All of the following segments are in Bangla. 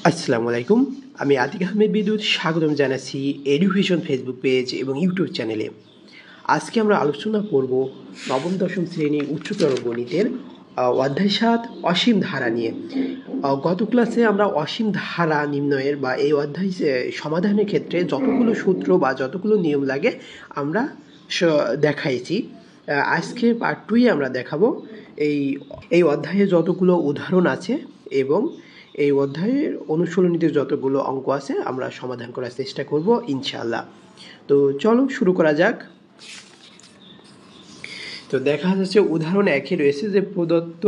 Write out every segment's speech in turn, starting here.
আসসালামু আলাইকুম। আমি আতিক আহমেদ বিদ্যুৎ স্বাগতম জানাচ্ছি এডুকেশন ফেসবুক পেজ এবং ইউটিউব চ্যানেলে। আজকে আমরা আলোচনা করব নবম দশম শ্রেণী উচ্চতর গণিতের অধ্যায় 7 অসীম ধারা নিয়ে। গত ক্লাসে আমরা অসীম ধারা নির্ণয়ের বা এই অধ্যায় সমাধানের ক্ষেত্রে যতগুলো সূত্র বা যতগুলো নিয়ম লাগে আমরা দেখাইছি। আজকে পার্ট 2 আমরা দেখাবো এই অধ্যায়ে যতগুলো উদাহরণ আছে এবং এই অধ্যায়ের অনুশীলনীতে যতগুলো অঙ্ক আছে আমরা সমাধান করার চেষ্টা করব ইনশাআল্লাহ। তো চলো শুরু করা যাক। তো দেখা যাচ্ছে উদাহরণ 1-এ রয়েছে যে প্রদত্ত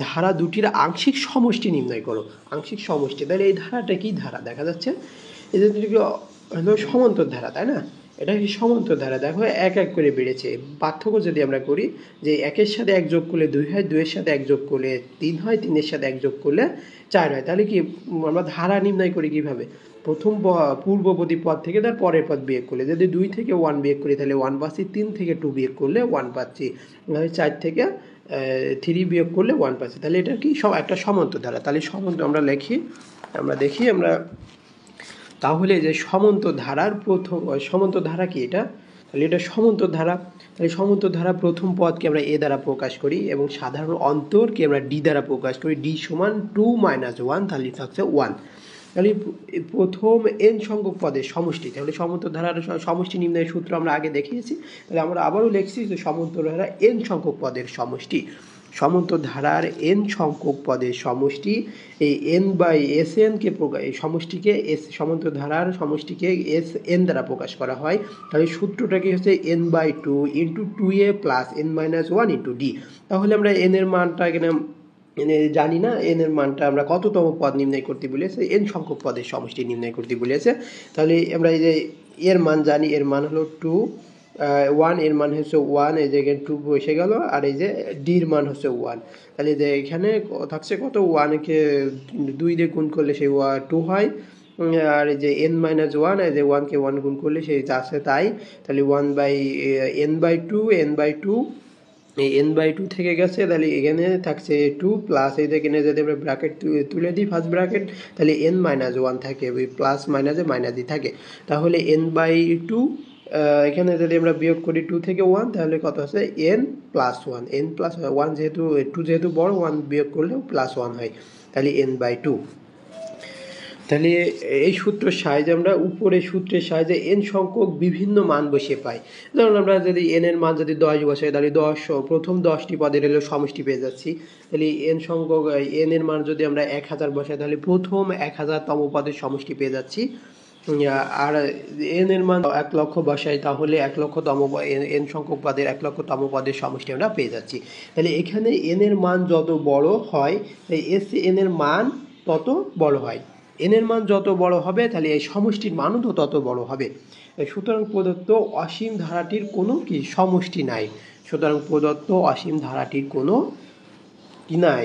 ধারা দুটির আংশিক সমষ্টি নির্ণয় করো। আংশিক সমষ্টি, তাহলে এই ধারাটা কি ধারা? দেখা যাচ্ছে এই যে সমান্তর ধারা, তাই না? এটা কি সমান্তর ধারা? দেখো এক এক করে বেড়েছে। পার্থক্য যদি আমরা করি যে 1-এর সাথে 1 যোগ করলে 2 হয়, 2-এর সাথে 1 যোগ করলে 3 হয়, 3-এর সাথে 1 যোগ করলে 4 হয়। তাহলে কি আমরা ধারা নির্ণয় করি কিভাবে? প্রথম পূর্ববর্তী পদ থেকে তার পরের পদ বিয়োগ করলে, যদি 2 থেকে 1 বিয়োগ করি তাহলে 1 পাচ্ছি, 3 থেকে 2 বিয়োগ করলে 1 পাচ্ছি, 4 থেকে 3 বিয়োগ করলে 1 পাচ্ছি। তাহলে এটা কি একটা সমান্তর ধারা। তাহলে আমরা দেখি আমরা তাহলে যে সমান্তর ধারার প্রথম সমান্তর ধারা কি এটা? তাহলে এটা সমান্তর ধারা। তাহলে সমান্তর ধারা প্রথম পদকে আমরা এ দ্বারা প্রকাশ করি এবং সাধারণ অন্তরকে আমরা ডি দ্বারা প্রকাশ করি। ডি সমান 2 - 1, তাহলে থাকছে 1। তাহলে প্রথম এন সংখ্যক পদের সমষ্টি। তাহলে সমান্তর ধারার সমষ্টি নির্ণয়ের সূত্র আমরা আগে দেখিয়েছি। তাহলে আমরা আবারও লিখছি যে সমান্তর ধারা এন সংখ্যক পদের সমষ্টি। সমান্তর ধারার এন সংখ্যক পদের সমষ্টি, এই এন বাই এস এনকে এই সমষ্টিকে সমান্তর ধারার সমষ্টিকে এস এন দ্বারা প্রকাশ করা হয়। তাহলে সূত্রটা কি হচ্ছে n/2 into 2a plus n-1 into D. তাহলে আমরা এন এর মানটা এখানে জানি না, এন এর মানটা আমরা কততম পদ নির্ণয় করতে বলেছে, এন সংখ্যক পদের সমষ্টি নির্ণয় করতে বলেছে। তাহলে আমরা এই যে এর মান জানি, এর মান হলো 2, 1 এর মান হচ্ছে 1, এই যে 2 বসে গেল, আর এই যে ডির মান হচ্ছে 1। তাহলে যে এখানে থাকছে কত, 1কে 2 দিয়ে গুণ করলে সেই 2 হয়, আর এই যে n-1, এই যে 1কে 1 গুণ করলে সেই যা আছে তাই। তাহলে 1/n/2, n/2, এই n/2 থেকে গেছে, তাহলে এখানে থাকছে 2 প্লাস এই এখানে যদি আমরা ব্র্যাকেট তুলে দিই ফার্স্ট ব্র্যাকেট, তাহলে n-1 থাকে, ওই প্লাস মাইনাসে মাইনাসই থাকে। তাহলে n/2 এখানে যদি আমরা বিয়োগ করি 2 থেকে 1, তাহলে কত আছে n+1, n+1 যেহেতু 2 যেহেতু বড়, 1 বিয়োগ করলেও +1 হয়, তাহলে n/2। তাহলে এই সূত্রের সাহায্যে আমরা উপরে সূত্রের সাহায্যে এন সংখ্যক বিভিন্ন মান বসিয়ে পাই। ধরুন আমরা যদি এন এর মান যদি 10 বসাই, তাহলে 10 প্রথম 10টি পদের হলো সমষ্টি পেয়ে যাচ্ছি। তাহলে এন সংখ্যক এন এর মান যদি আমরা 1000 বসাই, তাহলে প্রথম 1000তম পদের সমষ্টি পেয়ে যাচ্ছি। আর এন এর মান 1 লক্ষ বসাই, তাহলে 1 লক্ষতম এন সংখ্যক পদের 1 লক্ষতম পদের সমষ্টি আমরা পেয়ে যাচ্ছি। তাহলে এখানে এন এর মান যত বড় হয়, এস এন এর মান তত বড় হয়। এন এর মান যত বড় হবে, তাহলে এই সমষ্টির মানও তো তত বড় হবে। সুতরাং প্রদত্ত অসীম ধারাটির কোনো কি সমষ্টি নাই। সুতরাং প্রদত্ত অসীম ধারাটির কোনো কি নাই,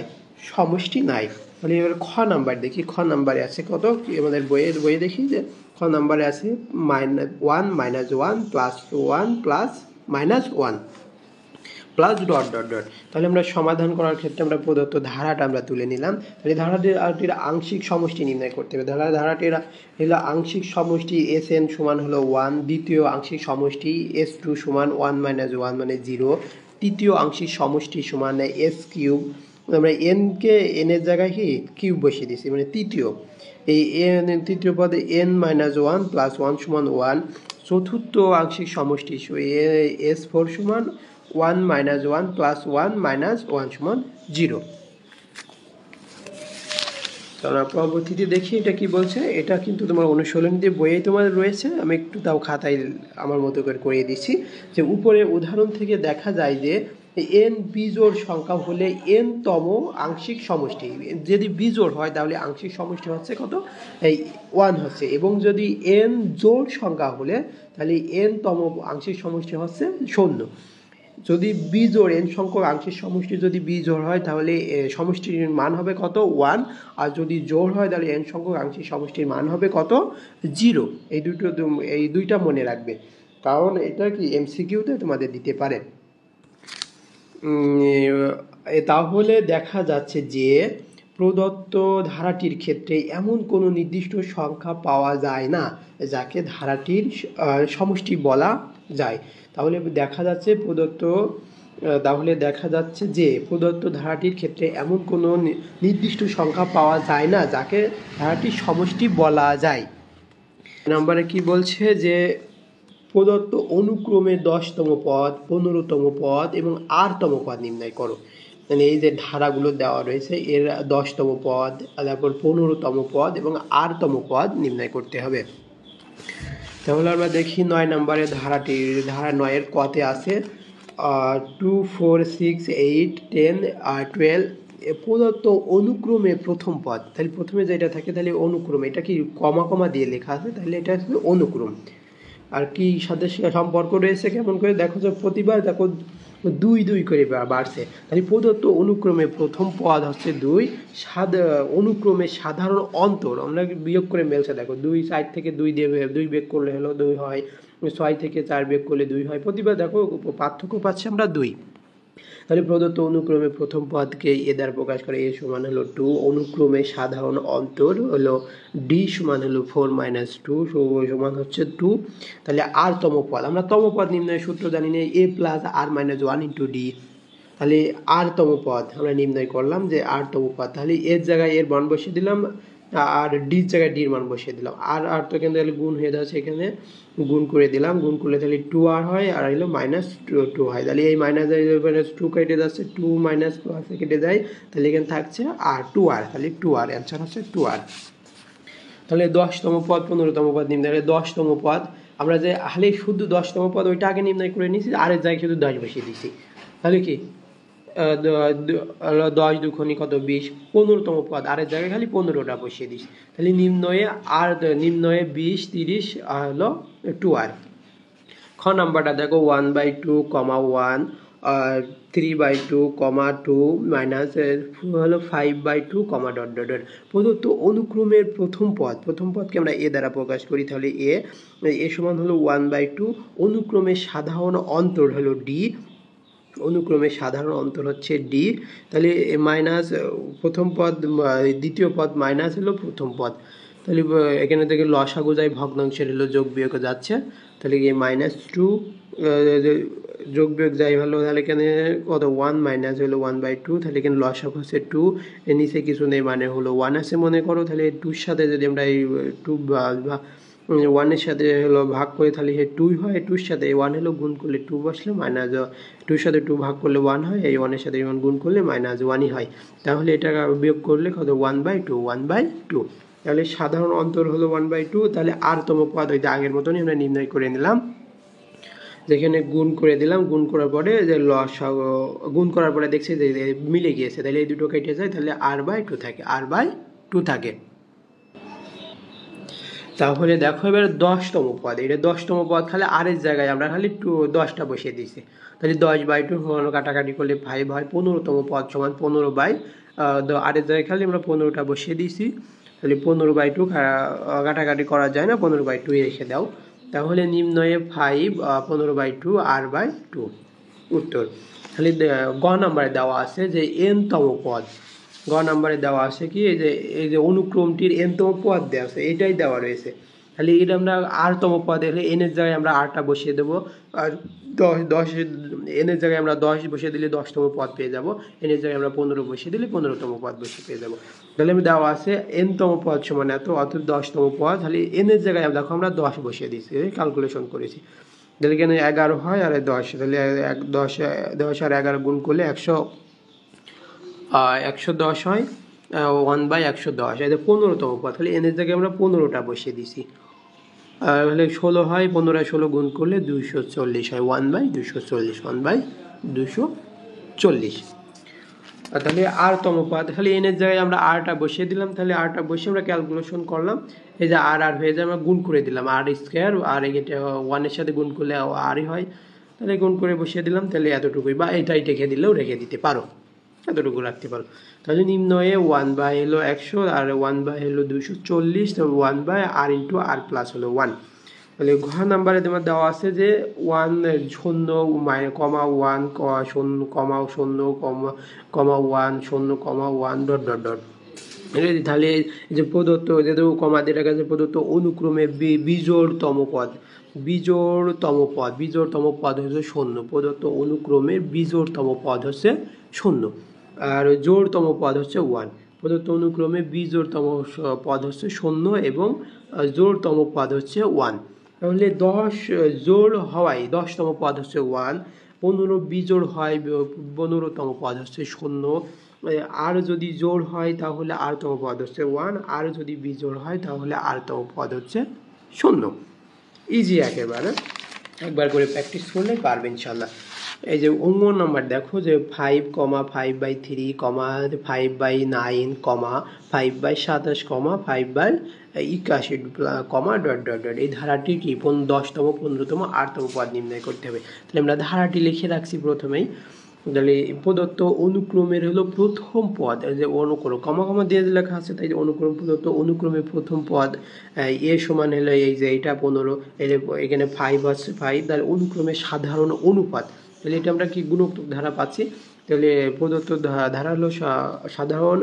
সমষ্টি নাই। তাহলে এবার খ নাম্বার দেখি। খ নাম্বারে আছে কত, আমাদের বইয়ে দেখি যে খ নাম্বারে আছে -1 - 1 plus 1 plus -1 plus dot dot dot. তাহলে আমরা সমাধান করার ক্ষেত্রে আমরা প্রদত্ত ধারাটা আমরা তুলে নিলাম। তাহলে ধারাটির আংশিক সমষ্টি নির্ণয় করতে হবে। ধারাটির হলো আংশিক সমষ্টি এস এন সমান হলো 1, দ্বিতীয় আংশিক সমষ্টি s2 সমান 1 - 1 মানে 0, তৃতীয় আংশিক সমষ্টি সমান s কিউব। আমরা এনকে এনের জায়গায় কি কিউব বসিয়ে দিয়েছি, মানে তৃতীয়, এই তৃতীয় পদে n-1 প্লাস 1 সমান 1, চতুর্থ আংশিক সমষ্টি s4 সমান 1 - 1 প্লাস 1 - 1 সমান 0। আমরা পরবর্তীতে দেখি এটা কি বলছে। এটা কিন্তু তোমার অনুশীলনীতে বইয়ে তোমার রয়েছে, আমি একটু তাও খাতায় আমার মতো করে করিয়ে দিচ্ছি। যে উপরে উদাহরণ থেকে দেখা যায় যে এন বিজোড় সংখ্যা হলে এন তম আংশিক সমষ্টি, যদি বিজোড় হয় তাহলে আংশিক সমষ্টি হচ্ছে কত, এই 1 হচ্ছে, এবং যদি এন জোড় সংখ্যা হলে তাহলে এন তম আংশিক সমষ্টি হচ্ছে 0। যদি বিজোড় এন সংখ্যক আংশিক সমষ্টি যদি বিজোড় হয়, তাহলে সমষ্টির মান হবে কত, 1। আর যদি জোড় হয়, তাহলে এন সংখ্যক আংশিক সমষ্টির মান হবে কত, 0। এই দুইটা মনে রাখবে, কারণ এটা কি এমসিকিউতে তোমাদের দিতে পারে। তাহলে দেখা যাচ্ছে যে প্রদত্ত ধারাটির ক্ষেত্রে এমন কোনো নির্দিষ্ট সংখ্যা পাওয়া যায় না যাকে ধারাটির সমষ্টি বলা যায়। তাহলে দেখা যাচ্ছে যে প্রদত্ত ধারাটির ক্ষেত্রে এমন কোনো নির্দিষ্ট সংখ্যা পাওয়া যায় না যাকে ধারাটির সমষ্টি বলা যায়। নম্বরে কি বলছে যে প্রদত্ত অনুক্রমে 10তম পদ, 15তম পদ এবং 8তম পদ নির্ণয় করো। মানে এই যে ধারাগুলো দেওয়া রয়েছে এর 10তম পদ, তারপর 15তম পদ এবং 8তম পদ নির্ণয় করতে হবে। তাহলে আমরা দেখি 9 নম্বরের ধারা 9-এর কতে আছে 2, 4, 6, 8, 10, 12 প্রদত্ত অনুক্রমে প্রথম পদ। তাহলে প্রথমে যেটা থাকে তাহলে অনুক্রমে, এটা কি কমা কমা দিয়ে লেখা আছে, তাহলে এটা হচ্ছে অনুক্রম। আর কি সাথে সম্পর্ক রয়েছে কেমন করে দেখো, যে প্রতিবার দেখো 2 2 করে বাড়ছে, তাহলে প্রদত্ত অনুক্রমে প্রথম পদ হচ্ছে 2, অনুক্রমে সাধারণ অন্তর আমরা বিয়োগ করে মেলছে দেখো, 2 সাইড থেকে 2 দিয়ে 2 বিয়োগ করলে হলো 2 হয়, 6 থেকে 4 বিয়োগ করলে 2 হয়, প্রতিবার দেখো পার্থক্য পাচ্ছি আমরা 2। তাহলে প্রদত্ত অনুক্রমে প্রথম পদকে এ দ্বারা প্রকাশ করে, এ সমান হলো 2, অনুক্রমে সাধারণ অন্তর হলো ডি সমান হলো 4 - 2 সমান হচ্ছে 2। তাহলে আরতম পদ, আমরা তম পদ নির্ণয়ের সূত্র জানি না, a + r - 1 * d। তাহলে আরতম পদ আমরা নির্ণয় করলাম যে আরতম পদ, তাহলে এর জায়গায় এর মান বসিয়ে দিলাম আর ডির জায়গায় ডির মান বসিয়ে দিলাম। আর তো এখানে তাহলে গুণ হয়ে যাচ্ছে, এখানে গুণ করে দিলাম, গুণ করলে তাহলে 2r হয় আর হলো -2 হয়। তাহলে এই -2 কেটে যাচ্ছে, 2 - কেটে যায়, তাহলে এখানে থাকছে আর 2r, তাহলে 2r অ্যান্সার হচ্ছে 2r। তাহলে 10তম পদ 15তম পদ নির্ণয়, 10তম পদ আমরা যে হালে শুধু 10তম পদ ওইটা আগে নির্ণয় করে নিয়েছি, আরের জায়গায় শুধু 10 বসিয়ে দিয়েছি। তাহলে কি 10 × 2 কত 20, 15তম পদ আরের জায়গায় খালি 15টা বসিয়ে দিস। তাহলে নিম্নয়ে 20, 30 হলো 2r। খ নাম্বারটা দেখো 1/2, 1, 3/2, 2 মাইনাস হলো 5/2, ডট। প্রদত্ত অনুক্রমের প্রথম পদকে আমরা এ দ্বারা প্রকাশ করি, তাহলে এ সমান হলো 1/2, অনুক্রমের সাধারণ অন্তর হলো ডি, অনুক্রমের সাধারণ অন্তর হচ্ছে ডি। তাহলে মাইনাস প্রথম পদ, দ্বিতীয় পদ মাইনাস হলো প্রথম পদ, তাহলে এখানে থেকে লসাগু যায় ভগ্নাংশের হলো যোগ বিয়োগ যাচ্ছে, তাহলে এই -2 যোগ বিয়োগ যাই ভালো, তাহলে এখানে কত 1 মাইনাস হলো 1/2, তাহলে এখানে লসাগু হচ্ছে 2, এর নিচে কিছু নেই মানে হলো 1 আছে মনে করো। তাহলে 2-র সাথে যদি আমরা এই 2 1-এর সাথে হলো ভাগ করে তাহলে 2 হয়, 2-র সাথে 1 হলো গুণ করলে 2 বসলে মাইনাস 2-র সাথে 2 ভাগ করলে 1 হয়, এই 1-এর সাথে 1 গুণ করলে -1ই হয়। তাহলে এটা বিয়োগ করলে কত 1/2। তাহলে সাধারণ অন্তর হলো 1/2। তাহলে আরতম পদ ওই আগের মতনই আমরা নির্ণয় করে নিলাম, যেখানে গুণ করে দিলাম, গুণ করার পরে যে গুণ করার পরে দেখছি যে মিলে গিয়েছে, তাহলে এই দুটো কেটে যায়, তাহলে r/2 থাকে, r/2 থাকে। তাহলে দেখো এবার 10তম পদ, এটা 10তম পদ খালি আরের জায়গায় আমরা খালি 10টা বসিয়ে দিয়েছি, তাহলে 10/2 কাটাকাটি করলে 5 হয়। 15তম পদ সমান 15/, আরের জায়গায় খালি আমরা 15টা বসিয়ে দিয়েছি, তাহলে 15/2 কাটাকাটি করা যায় না, 15/2 রেখে দাও। তাহলে নিম্নয়ে 5, 15/2, r/2 উত্তর। তাহলে গ নাম্বারে দেওয়া আছে যে n-তম পদ, গ নাম্বারে দেওয়া আছে কি এই যে অনুক্রমটির n-তম পদ দেওয়া আছে, এটাই দেওয়া রয়েছে। তাহলে এটা আমরা r-তম পদ হলে n-এর জায়গায় আমরা r-টা বসিয়ে দেবো, আর 10 n-এর জায়গায় আমরা 10 বসিয়ে দিলে 10তম পদ পেয়ে যাব, n-এর জায়গায় আমরা 15 বসিয়ে দিলে 15তম পদ বসিয়ে পেয়ে যাব। তাহলে আমি দেওয়া আছে n-তম পদ সমান এত, অর্থাৎ 10তম পদ, তাহলে n-এর জায়গায় দেখো আমরা 10 বসিয়ে দিচ্ছি, ক্যালকুলেশন করেছি, তাহলে এখানে 11 হয় আর 10, তাহলে 10 আর 11 গুণ করলে 110 হয়, 1/110, এটা 15তম পদ, তাহলে n-এর জায়গায় আমরা 15টা বসিয়ে দিছি, তাহলে 16 হয়, 15 আর 16 গুণ করলে 240 হয়, 1/240। তাহলে r-তম পদ, তাহলে n-এর জায়গায় আমরা r-টা বসিয়ে দিলাম, তাহলে r-টা বসিয়ে আমরা ক্যালকুলেশন করলাম, এই যে r হয়ে যায়, আমরা গুণ করে দিলাম r², আর এটা 1-এর সাথে গুণ করলে r-ই হয়, তাহলে গুণ করে বসিয়ে দিলাম, তাহলে এতটুকুই, বা এটাই রেখে দিলেও রেখে দিতে পারো, এতটুকু রাখতে পারো। তাহলে নিম্নয়ে 1/100 আর 1/240, তাহলে 1/r × r প্লাস হলো 1। তাহলে ঘ নাম্বারে তোমার দেওয়া আছে যে 1 0 কমা 1 0 কমা 0 কমা 1 0 কমা 1 ডট ডট ডট। তাহলে এই যে প্রদত্ত যেহেতু কমা দিয়ে রাখা আছে প্রদত্ত অনুক্রমে বিজোড়তম পদ হচ্ছে শূন্য। প্রদত্ত অনুক্রমে বিজোড়তম পদ হচ্ছে শূন্য, আর জোড়তম পদ হচ্ছে 1। প্রদত্ত অনুক্রমে বিজোড়তম পদ হচ্ছে শূন্য এবং জোড়তম পদ হচ্ছে 1। তাহলে 10 জোড় হওয়ায় 10তম পদ হচ্ছে 1, 15 বিজোড় হয় 15তম পদ হচ্ছে শূন্য, আর যদি জোড় হয় তাহলে আরতম পদ হচ্ছে 1, আর যদি বিজোড় হয় তাহলে আরতম পদ হচ্ছে শূন্য। ইজি একেবারে, একবার করে প্র্যাকটিস করলে পারবে ইনশাল্লাহ। এই যে অঙ্গ নাম্বার দেখো যে 5,5/3, 5/9, 5/27, 5/81, এই ধারাটি কি 10তম, 15তম, 8তম পদ নির্ণয় করতে হবে। তাহলে আমরা ধারাটি লিখে রাখছি প্রথমেই। তাহলে প্রদত্ত অনুক্রমের হলো প্রথম পদ, যে অনুক্রম কমা দিয়ে লেখা আছে, তাই অনুক্রম প্রদত্ত অনুক্রমের প্রথম পদ এ সমান হলো এই যে এটা 15, এখানে 5 আছে 5, তাহলে অনুক্রমের সাধারণ অনুপাত। তাহলে এটা আমরা কি গুণোত্তর ধারা পাচ্ছি। তাহলে প্রদত্ত ধারা হলো সাধারণ,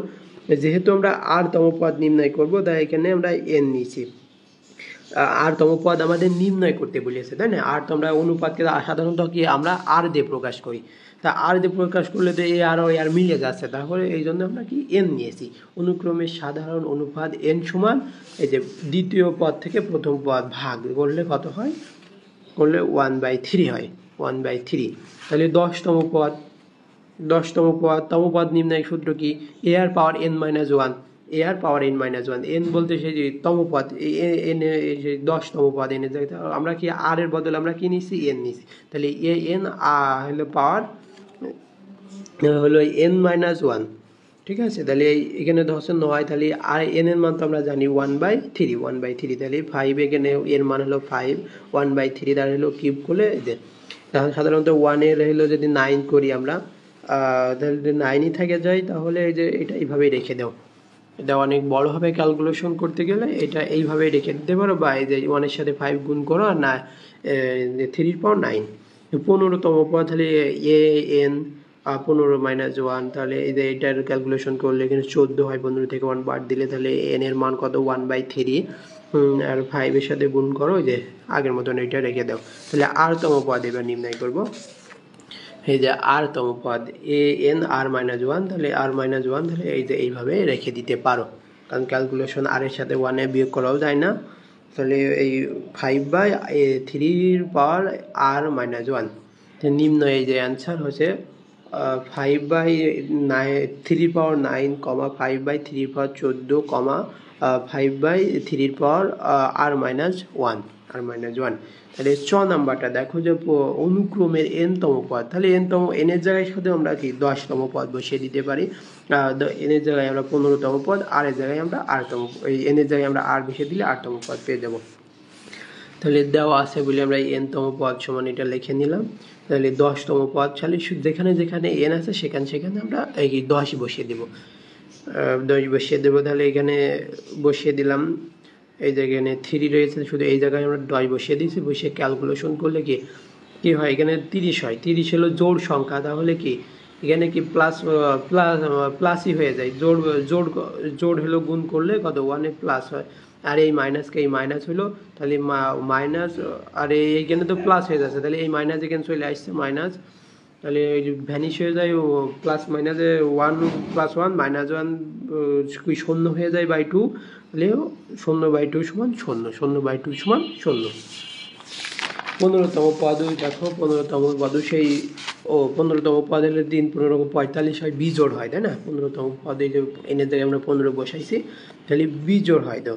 যেহেতু আমরা আরতম পদ নির্ণয় করব তাই এখানে আমরা n নিয়েছি। আরতম পদ আমাদের নির্ণয় করতে বলেছে, তাই না। আর তো আমরা অনুপাতকে সাধারণত কি আমরা আর দিয়ে প্রকাশ করি, তা আর দিয়ে প্রকাশ করলে তো এ আর ও আর মিলে যাচ্ছে, তাহলে এই জন্য আমরা কি n নিয়েছি। অনুক্রমের সাধারণ অনুপাত n সমান এই যে দ্বিতীয় পদ থেকে প্রথম পদ ভাগ করলে কত হয়, করলে 1/3 হয়, 1/3। তাহলে 10তম পদ নির্ণয় সূত্র কি, a R power n-1, n বলতে সেই যে তম পদ, n 10তম পদ n এর জায়গায় আমরা কি আর এর বদলে আমরা কি নিছি, n নিছি। তাহলে n হলো পাওয়ার হলো n-1, ঠিক আছে। তাহলে এখানে ধরছে 9, তাহলে আর n এর মান তো আমরা জানি 1/3, তাহলে 5 এখানে এর মান হলো 5, 1/3 তার হলো কিউব করলে যে তাহলে সাধারণত 1 এর হলো যদি 9 করি আমরা, তাহলে যদি 9ই থেকে যায় তাহলে এই যে এটা এইভাবেই রেখে দাও। এটা অনেক বড় হবে ক্যালকুলেশন করতে গেলে, এটা এইভাবেই রেখে দিতে পারো, বা এই যে 1 এর সাথে 5 গুণ করো আর না 3 পাওয়ার 9। 15তম পদ তাহলে an 15-1, তাহলে এই যে এটার ক্যালকুলেশন করলে এখানে 14 হয়, 15 থেকে 1 বাদ দিলে তাহলে n এর মান কত 1/3, আর 5 এর সাথে গুণ করো, যে আগের মতন এটা রেখে দাও। তাহলে আরতম পদ এবার নির্ণয় করব। এই যে আরতম পদ an r-1, তাহলে r-1, তাহলে এই যে এইভাবে রেখে দিতে পারো, কারণ ক্যালকুলেশন আর এর সাথে 1 এ বিয়োগ করাও যায় না। তাহলে এই 5/3 পাওয়ার r-1, নিম্ন এই যে অ্যান্সার হচ্ছে 5/3 পাওয়ার 9, 5/3 পাওয়ার 14, 5/3 পাওয়ার r-1। তাহলে ছ নাম্বারটা দেখো যে অনুক্রমের n-তম পদ, তাহলে n এর জায়গায় সাথে আমরা কি 10তম পদ বসিয়ে দিতে পারি। n এর জায়গায় আমরা 15তম পদ, আর এর জায়গায় আমরা n এর জায়গায় আমরা আর বসিয়ে দিলে 8তম পদ পেয়ে যাব। তাহলে দেওয়া আছে বলে আমরা n-তম পদ সমান এটা লিখে নিলাম। তাহলে 10তম পদ, তাহলে যেখানে যেখানে n আছে সেখানে আমরা এই 10 বসিয়ে দেব, 10 বসিয়ে দেবো। তাহলে এখানে বসিয়ে দিলাম, এই যে এখানে 3 রয়েছে, শুধু এই জায়গায় আমরা 10 বসিয়ে দিয়েছি। বসিয়ে ক্যালকুলেশন করলে কি হয়, এখানে 30 হয়, 30 হলো জোড় সংখ্যা, তাহলে কি এখানে কি প্লাসই হয়ে যায়, জোড় হলো গুণ করলে কত 1 এ প্লাস হয়, আর এই মাইনাসকে এই মাইনাস হলো, তাহলে মাইনাস, আর এইখানে তো প্লাস হয়ে যাচ্ছে, তাহলে এই মাইনাস এখানে চলে আসছে মাইনাস, তাহলে ভ্যানিশ হয়ে যায়, প্লাস মাইনাসে 1 + 1 -1 শূন্য হয়ে যায় বাই 2, তাহলে 0/2 সমান 0, 0/2 সমান 0। 15তম পদ দেখো, 15তম পদ সেই 15তম পদ হলে 3 15 45 হয়, বিজোড় হয়, তাই না। 15তম পদে যে এনে জায়গায় আমরা 15 বসাইছি, তাহলে বিজোড় হয়। তো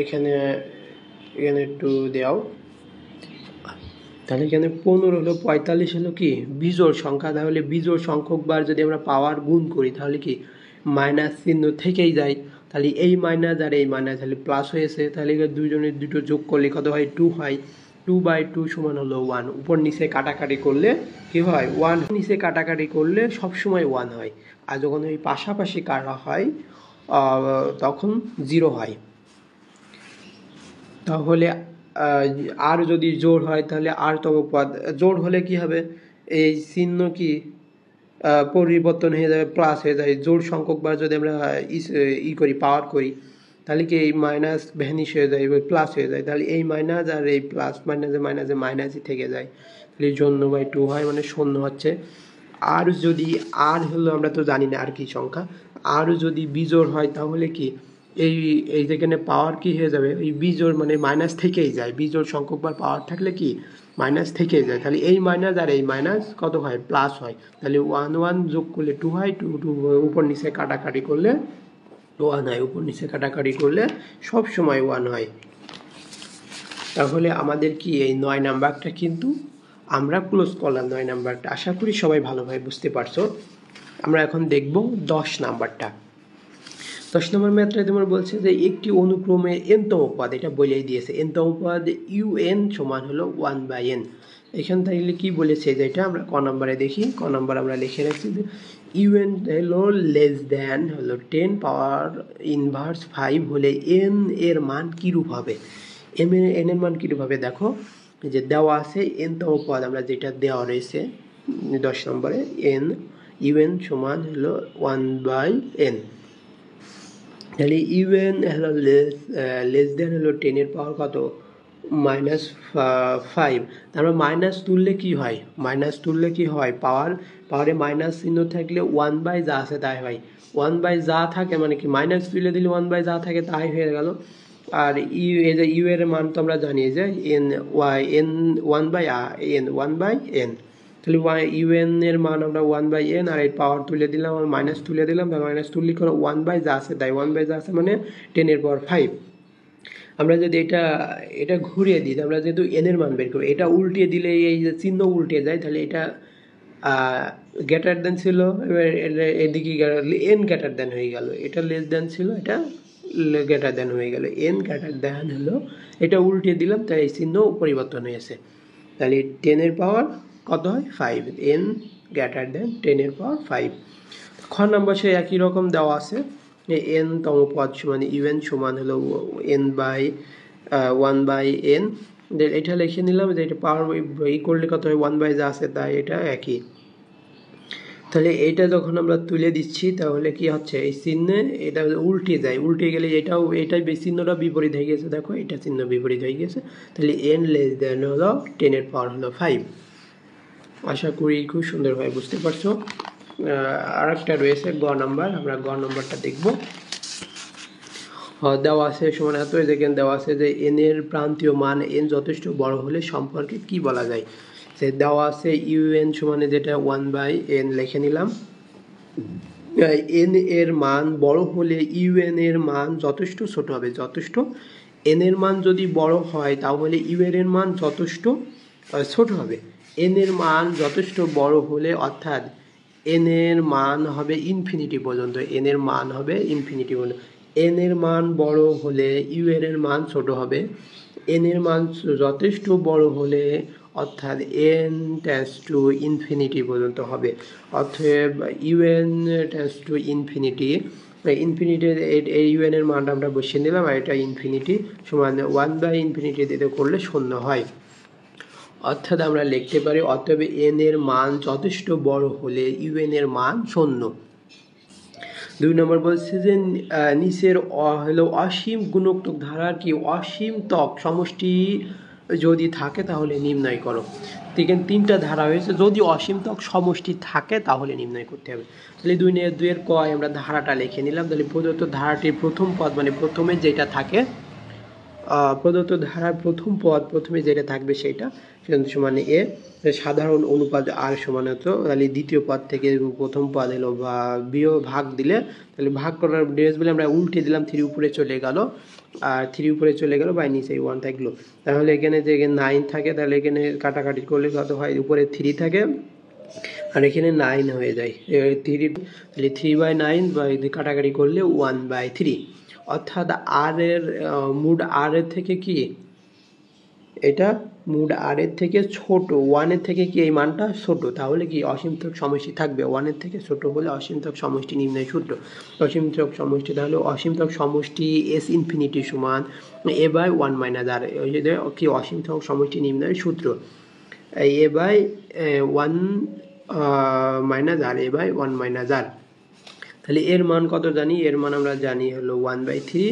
এখানে একটু দেও, তাহলে এখানে 15 হলো 45 হলো কি বিজোড় সংখ্যা, তাহলে বিজোড় সংখ্যক বার যদি আমরা পাওয়ার গুণ করি তাহলে কি মাইনাস চিহ্ন থেকেই যায়, তাহলে এই মাইনাস আর এই মাইনাস তাহলে প্লাস হয়েছে, তাহলে দুইজনের দুটো যোগ করলে কত হয় 2 হয়, 2/2 সমান হলো 1। উপর নিচে কাটাকাটি করলে কি হয় 1, নিচে কাটাকাটি করলে সবসময় 1 হয়, আর যখন ওই পাশাপাশি কাটা হয় তখন 0 হয়। তাহলে আর যদি জোড় হয় তাহলে আরতম পদ, জোড় হলে কি হবে, এই চিহ্ন কি পরিবর্তন হয়ে যাবে, প্লাস হয়ে যায়। জোড় সংখ্যক বার যদি আমরা করি, পাওয়ার করি, তাহলে কি এই মাইনাস ভ্যানিশ হয়ে যায়, প্লাস হয়ে যায়। তাহলে এই মাইনাস আর এই প্লাস মাইনাসে মাইনাসই থেকে যায়, তাহলে 0/2 হয়, মানে 0 হচ্ছে। আর যদি আর হলো, আমরা তো জানি না আর কি সংখ্যা, আর যদি বিজোড় হয় তাহলে কি এই যেখানে পাওয়ার কি হয়ে যাবে, এই বিজোড় মানে মাইনাস থেকেই যায়। বিজোড় সংখ্যক বার পাওয়ার থাকলে কি মাইনাস থেকেই যায়। তাহলে এই মাইনাস আর এই মাইনাস কত হয়, প্লাস হয়। তাহলে 1 যোগ করলে 2 হয়, 2 উপর নিচে কাটাকাটি করলে 1 হয়, উপর নিচে কাটাকাটি করলে সব সময় 1 হয়। তাহলে আমাদের কি এই 9 নাম্বারটা কিন্তু আমরা ক্লোজ করলাম। 9 নাম্বারটা আশা করি সবাই ভালোভাবে বুঝতে পারছো। আমরা এখন দেখব 10 নাম্বারটা। 10 নম্বর ম্যাথটা তোমার বলছে যে একটি অনুক্রমে n-তম পদ, এটা বলেই দিয়েছে, n-তম পদ un সমান হলো 1/n। এখান থেকে কি বলেছে, যেটা আমরা ক নম্বরে দেখি। ক নম্বর আমরা লিখে রাখছি যে un হলো লেস দ্যান হলো 10 পাওয়ার ইনভার্স 5 হলে n এর মান কিরূপ হবে। n এর মান কিরূপ হবে, দেখো যে দেওয়া আছে n-তম পদ, আমরা যেটা দেওয়া রয়েছে 10 নম্বরে, un সমান হলো 1/n। তাহলে ইউএন হলো লেস দেন হলো 10 এর পাওয়ার কত, -5। তারপর মাইনাস তুললে কি হয়, পাওয়ারে মাইনাস চিহ্ন থাকলে 1/, যা আছে তাই হয়। 1/, যা থাকে মানে কি, মাইনাস তুলে দিলে 1/, যা থাকে তাই হয়ে গেল। আর এই যে ইউ এর মান তো আমরা জানি যে n1/n। তাহলে ইউএন এর মান আমরা 1/n, আর এই পাওয়ার তুলে দিলাম আর মাইনাস তুলে দিলাম, মাইনাস তুললে কোনো 1/, যা আছে তাই, 1/, যা আছে মানে 10 এর পাওয়ার 5। আমরা যদি এটা ঘুরিয়ে দিই, আমরা যেহেতু n এর মান বের করবো, এটা উল্টিয়ে দিলে এই যে চিহ্ন উল্টে যায়, তাহলে এটা গ্রেটার দেন ছিল, এবার এদিকে n গ্রেটার দেন হয়ে গেল, এটা লেস দেন ছিল, এটা গ্রেটার দেন হয়ে গেল, n গ্রেটার দেন হলো, এটা উল্টিয়ে দিলাম, তাই এই চিহ্ন পরিবর্তন হয়েছে। তাহলে 10 এর পাওয়ার কত হয়, 5, n গ্রেটার দেন 10 এর পাওয়ার 5। খ নম্বর সে একই রকম দেওয়া আছে, n-তম পদ সমান un সমান হলো n/1/n। এটা লিখে নিলাম, যে এটা পাওয়ার করলে কত হয়, 1/, যা আছে তাই, এটা একই। তাহলে এটা যখন আমরা তুলে দিচ্ছি, তাহলে কি হচ্ছে, এই চিহ্নে এটা উল্টে যায়, উল্টে গেলে এটাই চিহ্নটা বিপরীত হয়ে গেছে, দেখো এটা চিহ্ন বিপরীত হয়ে গেছে। তাহলে n লেস দেন হলো 10 এর পাওয়ার হলো 5। আশা করি খুব সুন্দরভাবে বুঝতে পারছো। আর একটা রয়েছে গ নাম্বার, আমরা গ নাম্বারটা দেখব। দেওয়া আছে সমান এত, যেখানে দেওয়া আছে যে n এর প্রান্তীয় মান n যথেষ্ট বড় হলে সম্পর্কে কি বলা যায়। সে দেওয়া আছে un সমানে যেটা 1/n লিখে নিলাম, n এর মান বড় হলে un এর মান যথেষ্ট ছোট হবে। যথেষ্ট, n এর মান যদি বড় হয় তাহলে u এর মান যথেষ্ট ছোট হবে। n এর মান যথেষ্ট বড় হলে, অর্থাৎ n এর মান হবে ইনফিনিটি পর্যন্ত, n এর মান হবে ইনফিনিটি পর্যন্ত। n এর মান বড় হলে u এর মান ছোট হবে। n এর মান যথেষ্ট বড় হলে, অর্থাৎ n টেন্ডস টু ইনফিনিটি পর্যন্ত হবে। অতএব un টেন্ডস টু ইনফিনিটি, এই un এর মানটা আমরা বসিয়ে নিলাম, আর এটা ইনফিনিটি সমান 1/∞ দিতে করলে 0 হয়। অর্থাৎ আমরা লিখতে পারি, অতএব n এর মান যথেষ্ট বড় হলে un এর মান 0। 2 নম্বর বলছে যে নিচের হলো অসীম গুণোত্তক ধারার কি অসীমতক সমষ্টি যদি থাকে তাহলে নির্ণয় করো। এখানে 3টা ধারা হয়েছে, যদি অসীমতক সমষ্টি থাকে তাহলে নির্ণয় করতে হবে। তাহলে 2 এর ক আমরা ধারাটা লিখে নিলাম। তাহলে প্রদত্ত ধারাটির প্রথম পদ, মানে প্রথমে যেটা থাকে, প্রদত্ত ধারার প্রথম পদ প্রথমে যেটা থাকবে সেটা সমান a, সাধারণ অনুপাত r সমান হতো, তাহলে দ্বিতীয় পদ থেকে প্রথম পদ এলো বা ভাগ দিলে, তাহলে ভাগ করার ডেস বলে আমরা উল্টে দিলাম, 3 উপরে চলে গেল, আর 3 উপরে চলে গেল, বাই নিচে 1 থাকলো। তাহলে এখানে যে 9 থাকে, তাহলে এখানে কাটাকাটি করলে কত হয়, উপরে 3 থাকে আর এখানে 9 হয়ে যায়, 3, তাহলে 3/9 বা কাটাকাটি করলে 1/3। অর্থাৎ r এর মুড r এর থেকে কি, এটা মুড r এর থেকে ছোট, 1 এর থেকে কি এই মানটা ছোট, তাহলে কি অসীমতক সমষ্টি থাকবে। 1 এর থেকে ছোট হলে অসীমতক সমষ্টি নির্ণয় সূত্র, অসীমতক সমষ্টি, তাহলে অসীমতক সমষ্টি s ইনফিনিটি সমান a/1 - r, ওই যে কি অসীমতক সমষ্টি নির্ণয় সূত্র, a/1 minus r a by 1 minus r. তাহলে এর মান কত জানি, এর মান আমরা জানি হলো 1/3,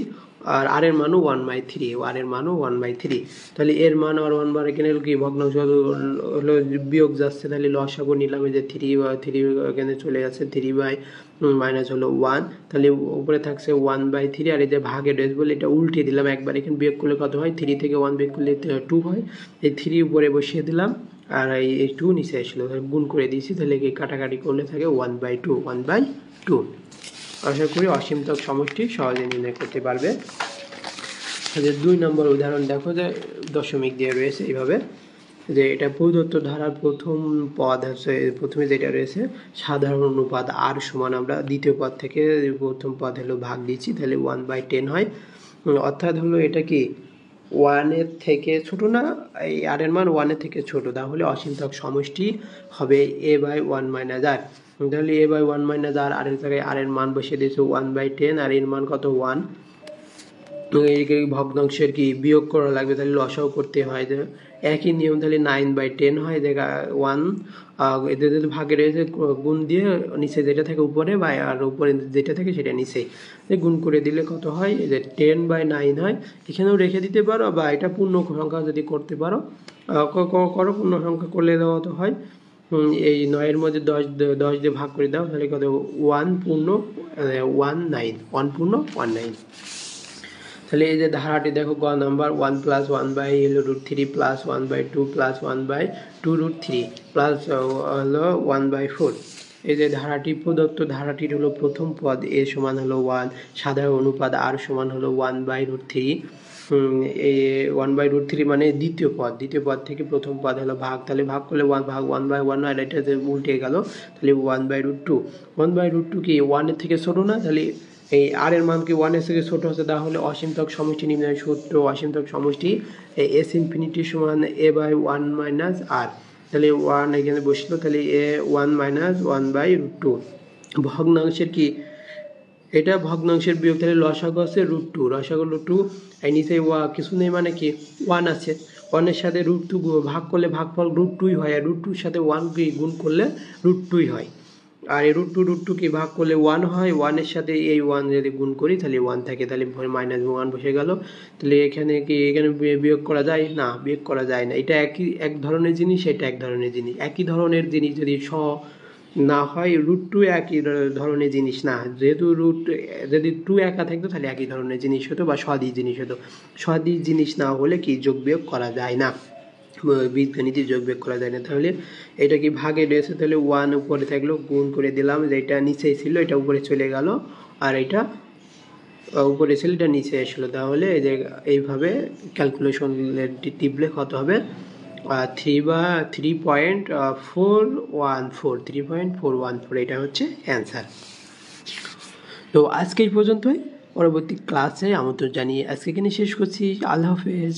আর আর এর মানও 1/3, আর এর মানও 1/3। তাহলে এর মান আর 1/, এখানে কি ভগ্নাংশ হলো বিয়োগ যাচ্ছে, তাহলে লসাগু নিলাম, এই যে 3 এখানে চলে যাচ্ছে, 3 বাই মাইনাস হলো 1, তাহলে উপরে থাকছে 1/3, আর এই যে ভাগের রয়েছে বলে এটা উল্টে দিলাম একবার, এখানে বিয়োগ করলে কত হয়, 3 থেকে 1 বিয়োগ করলে 2 হয়, এই 3 উপরে বসিয়ে দিলাম, আর এই 2 নিচে আসলো, গুণ করে দিয়েছি, তাহলে কি কাটাকাটি করলে থাকে 1/2, 1/2। আশা করি অসীমতক সমষ্টি সহজে নির্ণয় করতে পারবে। 2 নম্বর উদাহরণ দেখো, যে দশমিক দিয়ে রয়েছে এইভাবে, যে এটা প্রদত্ত ধারার প্রথম পদ হচ্ছে, প্রথমে যেটা রয়েছে সাধারণ অনুপাত আর সমান, আমরা দ্বিতীয় পদ থেকে প্রথম পদ হলো ভাগ দিচ্ছি, তাহলে 1/10 হয়, অর্থাৎ হলো এটা কি 1-এর থেকে ছোট না, এই আর এর মান 1-এর থেকে ছোট, তাহলে অসীমতক সমষ্টি হবে a বাই 1 মাইনাস আর। তাহলে a বাই 1 মাইনাস আর, আর এর জায়গায় আর এর মান বসিয়ে দিয়েছে 1/10, আর এর মান কত 1, এই ভগ্নাংশের কি বিয়োগ করা লাগবে, তাহলে লসাও করতে হয়, যে একই নিয়ম, তাহলে 9/10 হয়, দেখা 1 এদের যদি ভাগে রয়েছে গুণ দিয়ে নিচে যেটা থাকে উপরে, বা আর উপরে যেটা থাকে সেটা নিচে গুণ করে দিলে কত হয়, এই যে 10/9 হয়। এখানেও রেখে দিতে পারো, বা এটা পূর্ণ সংখ্যা যদি করতে পারো করো, পূর্ণ সংখ্যা করলে দেওয়া তো হয়, এই 9-এর মধ্যে 10 দিয়ে ভাগ করে দাও, তাহলে কত 1 পূর্ণ 19, 1 পূর্ণ 19। তাহলে এই যে ধারাটি দেখো, গ number 1 plus 1/√3 plus 1/2 plus 1/2√3 plus হলো 1/4। এই যে ধারাটি প্রদত্ত, ধারাটির হলো প্রথম পদ এ সমান হলো 1, সাধারণ অনুপাত আর সমান হলো 1/√3, এই 1/√3 মানে দ্বিতীয় পদ থেকে প্রথম পদ হলো ভাগ, তাহলে ভাগ করলে 1 ভাগ 1/1, আর এটা যে উল্টে গেল, তাহলে 1/√2। 1/√2 কি 1-এর থেকে ছোট না, তাহলে এই আর এর মান কি 1-এর থেকে ছোট হচ্ছে, তাহলে অসীমতক সমষ্টি নির্ণয় সূত্র, অসীমতক সমষ্টি এস ইনফিনিটি সমান a বাই 1 মাইনাস আর, তাহলে 1 এখানে বসলো, তাহলে a 1 মাইনাস 1/√2। ভগ্নাংশের কি এটা ভগ্নাংশের বিয়োগ, তাহলে লসাগু আছে √2, লসাগু √2, এই নিচে কিছু নেই মানে কি 1 আছে, 1-এর সাথে √2 ভাগ করলে ভাগফল √2 হয়, আর √2-র সাথে 1 গুণ করলে √2 হয়, আর এই √2 কি ভাগ করলে 1 হয়, 1-এর সাথে এই 1 যদি গুণ করি তাহলে 1 থাকে, তাহলে মাইনাস 1 বসে গেল। তাহলে এখানে কি এখানে বিয়োগ করা যায় না, বিয়োগ করা যায় না, এটা এক ধরনের জিনিস, এটা এক ধরনের জিনিস, একই ধরনের জিনিস যদি না হয়, √2 একই ধরনের জিনিস না, যেহেতু যদি 2 একা থাকতো তাহলে একই ধরনের জিনিস হতো, বা সদিশ জিনিস হতো, সদিশ জিনিস না হলে কি যোগ বিয়োগ করা যায় না, বীজগণিতে যোগ বিয়োগ করা যায় না। তাহলে এটা কি ভাগে রয়েছে, তাহলে 1 উপরে থাকলো, গুণ করে দিলাম, যে এটা নিচেই ছিল এটা উপরে চলে গেল, আর এটা উপরে ছিল এটা নিচে আসলো, তাহলে এই যে এইভাবে ক্যালকুলেশন টিপলে কত হবে, 3.414, এটা হচ্ছে অ্যান্সার। তো আজকে এই পর্যন্তই, পরবর্তী ক্লাসে আমন্ত্রণ জানিয়ে আজকে এখানে শেষ করছি। আল্লাহ হাফেজ।